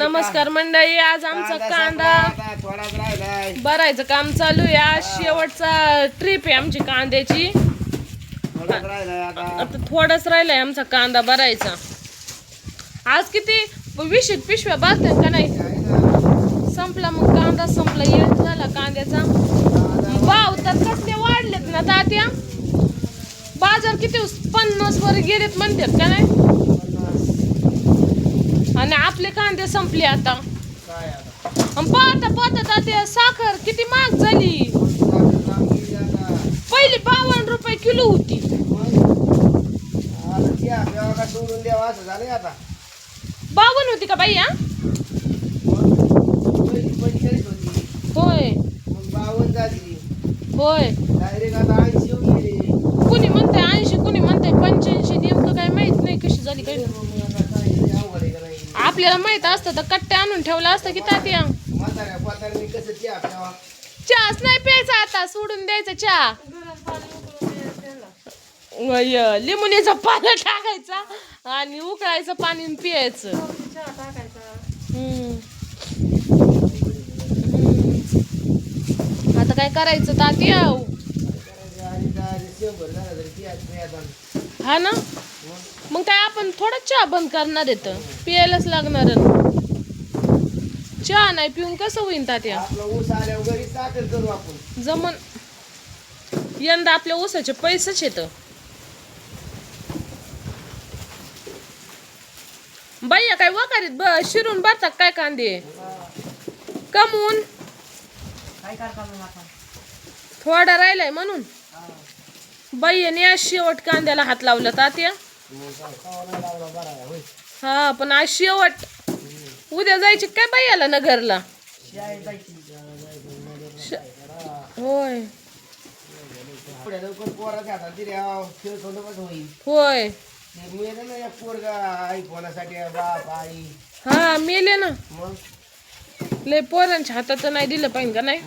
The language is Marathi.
नमस्कार मंडळी. आज आमचा कांदा थोडाच राहिलाय. भरायचं काम चालू आहे. आज शेवटचा ट्रिप आहे आमची कांद्याची. थोडाच राहिलाय आता. आता थोडाच राहिलाय आमचा कांदा भरायचा. आज किती 20 पिशव्या भरतात का नाही? संपला मग कांदा संपला. येत झाला कांद्याचा भाव तर कसले वाढलेत ना तात्या. बाजार किती 50 वर गेलेत म्हणतात का नाही? आणि आपले कांदे संपले आता. पाहता पाहता तात्या साखर किती महाग झाली. पहिली 52 रुपये किलो होती. सोडून द्यावा असं झालंय आता. 52 होती का बाई? हा 45 होती. होय मग 52 झाली. होय. डायरेक्ट आता 80 होऊन गेली. कुणी म्हणते 80, कुणी म्हणते 85. नेमकं काय माहित नाही कशी झाली काय. आपल्याला माहित असतं तर कट्टे आणून ठेवला असतं की तात्या. म्हाताऱ्या म्हाताऱ्याने कसं चहा प्यावा. चहाच नाही प्यायचा आता, सोडून द्यायचा चहा. लिंबुनीचा पाला टाकायचा आणि उकळायचं पाणी आणि पियायचं. आता काय करायचं तात्या? हा ना, मग काय आपण थोडा चहा बंद करणार येत, पियायलाच लागणार. चहा नाही पिऊन कसं होईन तात्या? जमन. यंदा आपल्या ऊसाचे पैसेच येत बाई. काय वकारीत शिरून भरतात काय कांदे कमवून? थोडा राहिलाय म्हणून बाईने आज शेवट कांद्याला हात लावला तात्या. हा पण आज शेवट. उद्या जायची काय बाईला नगरला? होय होय. हा मेले ना. लय पोरांच्या हातात नाही दिलं पाहिजे का नाही?